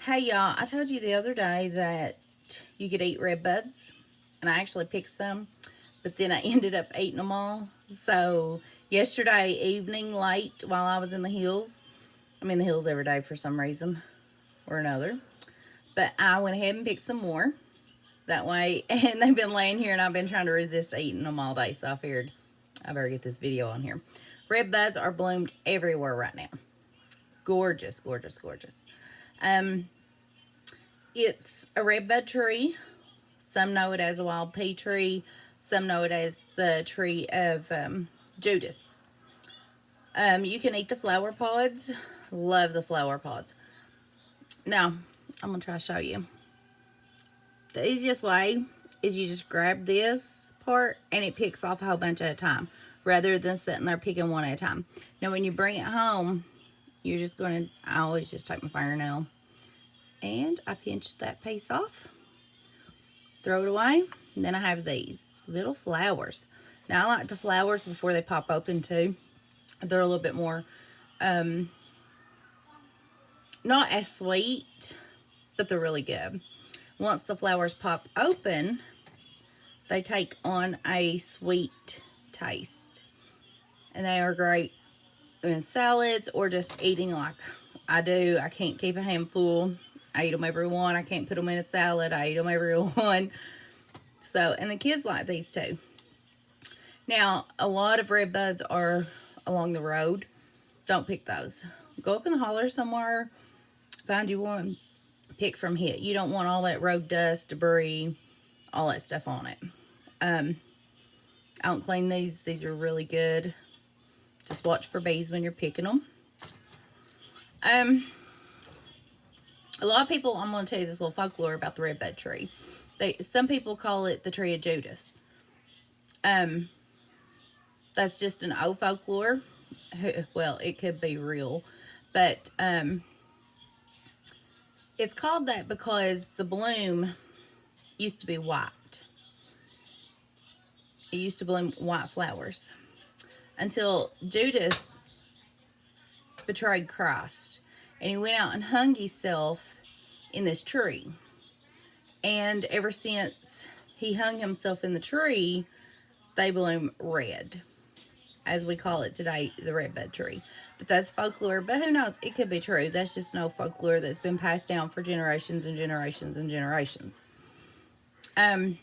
Hey y'all, I told you the other day that you could eat red buds, and I actually picked some, but then I ended up eating them all. So, yesterday evening, late while I was in the hills, I'm in the hills every day for some reason or another, but I went ahead and picked some more that way, and they've been laying here, and I've been trying to resist eating them all day, so I figured I better get this video on here. Red buds are bloomed everywhere right now. Gorgeous, gorgeous, gorgeous. Um, it's a red bud tree. Some know it as a wild pea tree. Some know it as the tree of Judas. You can eat the flower pods. Love the flower pods. Now, I'm going to try to show you. The easiest way is you just grab this part and it picks off a whole bunch at a time rather than sitting there picking one at a time. Now, when you bring it home, you're just going to, I always just take my fingernail and I pinch that piece off. Throw it away. And then I have these little flowers. Now, I like the flowers before they pop open, too. They're a little bit more, not as sweet, but they're really good. Once the flowers pop open, they take on a sweet taste. And they are great in salads or just eating like I do. I can't keep a handful. I eat them every one. I can't put them in a salad. I eat them every one. So, and the kids like these too. Now, a lot of red buds are along the road. Don't pick those. Go up in the holler somewhere. Find you one. Pick from here. You don't want all that road dust, debris, all that stuff on it. I don't clean these. These are really good. Just watch for bees when you're picking them. A lot of people, I'm going to tell you this little folklore about the red bud tree. Some people call it the tree of Judas. That's just an old folklore. Well, it could be real, but it's called that because the bloom used to be white. It used to bloom white flowers until Judas betrayed Christ and he went out and hung himself in this tree. And ever since he hung himself in the tree, they bloom red, as we call it today, the red bud tree. But that's folklore. But who knows? It could be true. That's just no folklore that's been passed down for generations and generations and generations. Now,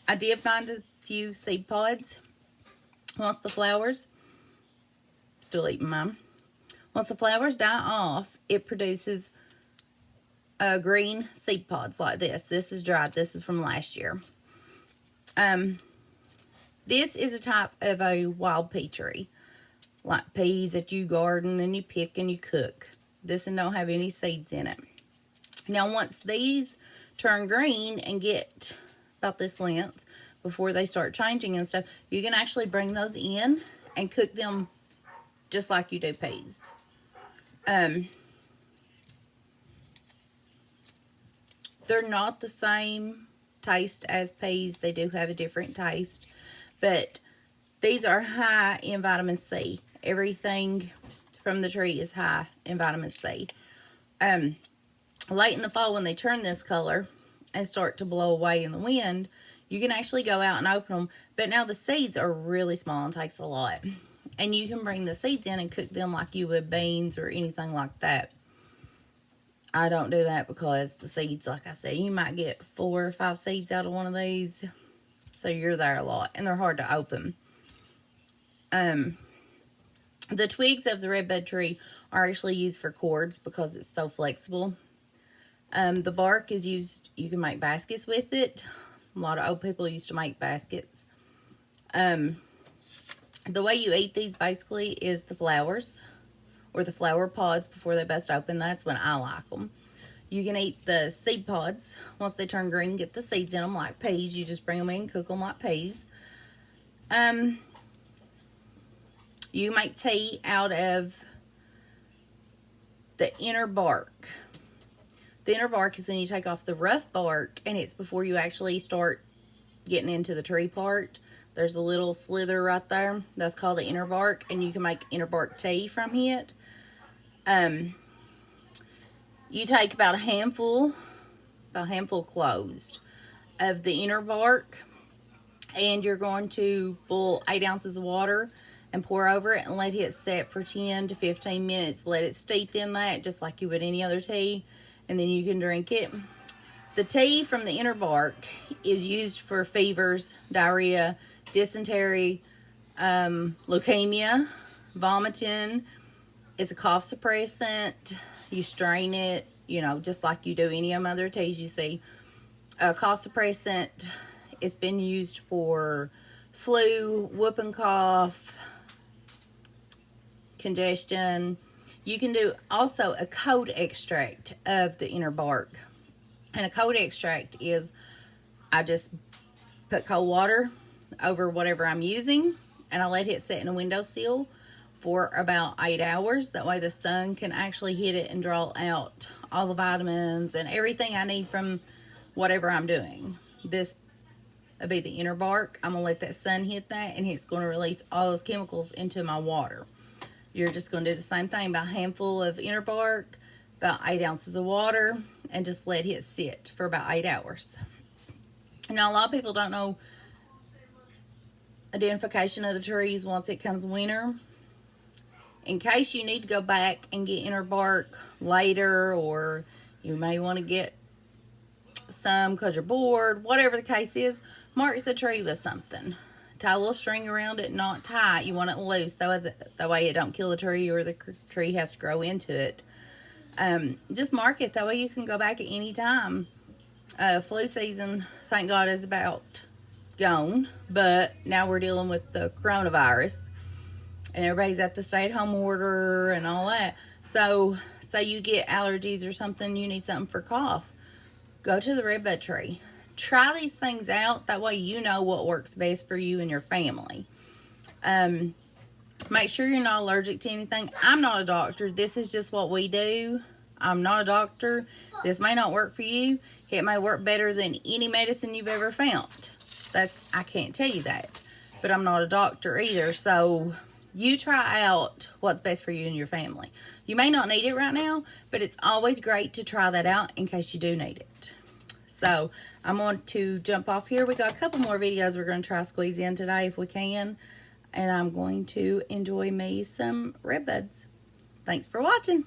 I did find a few seed pods. Once the flowers, still eating mine. Once the flowers die off, it produces green seed pods like this. This is dried. This is from last year. This is a type of a wild pea tree, like peas that you garden and you pick and you cook. This one don't have any seeds in it. Now, once these turn green and get about this length, before they start changing and stuff, you can actually bring those in and cook them just like you do peas. They're not the same taste as peas. They do have a different taste. But these are high in vitamin C. Everything from the tree is high in vitamin C. Late in the fall, when they turn this color and start to blow away in the wind, you can actually go out and open them. But now the seeds are really small and takes a lot. And you can bring the seeds in and cook them like you would beans or anything like that. I don't do that because the seeds, like I said, you might get 4 or 5 seeds out of one of these. So you're there a lot. And they're hard to open. The twigs of the redbud tree are actually used for cords because it's so flexible. The bark is used, you can make baskets with it. A lot of old people used to make baskets. The way you eat these basically is the flowers or the flower pods before they bust open. That's when I like them. You can eat the seed pods. Once they turn green, get the seeds in them like peas. You just bring them in and cook them like peas. You make tea out of the inner bark. The inner bark is when you take off the rough bark, and it's before you actually start getting into the tree part. There's a little slither right there. That's called the inner bark, and you can make inner bark tea from it. You take about a handful closed, of the inner bark, and you're going to boil 8 ounces of water and pour over it and let it set for 10 to 15 minutes. Let it steep in that just like you would any other tea, and then you can drink it. The tea from the inner bark is used for fevers, diarrhea, dysentery, leukemia, vomiting. It's a cough suppressant. You strain it, just like you do any of other teas you see. A cough suppressant. It's been used for flu, whooping cough, congestion. You can do also a cold extract of the inner bark. And a cold extract is, I just put cold water over whatever I'm using, and I let it sit in a windowsill for about 8 hours. That way the sun can actually hit it and draw out all the vitamins and everything I need from whatever I'm doing. This would be the inner bark. I'm going to let that sun hit that, and it's going to release all those chemicals into my water. You're just going to do the same thing, about a handful of inner bark, about 8 ounces of water, and just let it sit for about 8 hours. Now, a lot of people don't know identification of the trees once it comes winter. In case you need to go back and get inner bark later, or you may want to get some because you're bored, whatever the case is, mark the tree with something. Tie a little string around it, not tight. You want it loose, that way it don't kill the tree, or the tree has to grow into it. Just mark it, that way you can go back at any time. Flu season, thank God, is about gone, but now we're dealing with the coronavirus, and everybody's at the stay-at-home order and all that. So you get allergies or something, you need something for cough, go to the redbud tree. Try these things out, that way you know what works best for you and your family. Make sure you're not allergic to anything. I'm not a doctor. This is just what we do. I'm not a doctor. This may not work for you. It may work better than any medicine you've ever found. I can't tell you that. But I'm not a doctor either. So you try out what's best for you and your family. You may not need it right now, but it's always great to try that out in case you do need it. So I'm going to jump off here. We got a couple more videos we're going to try to squeeze in today if we can. And I'm going to enjoy me some redbuds. Thanks for watching.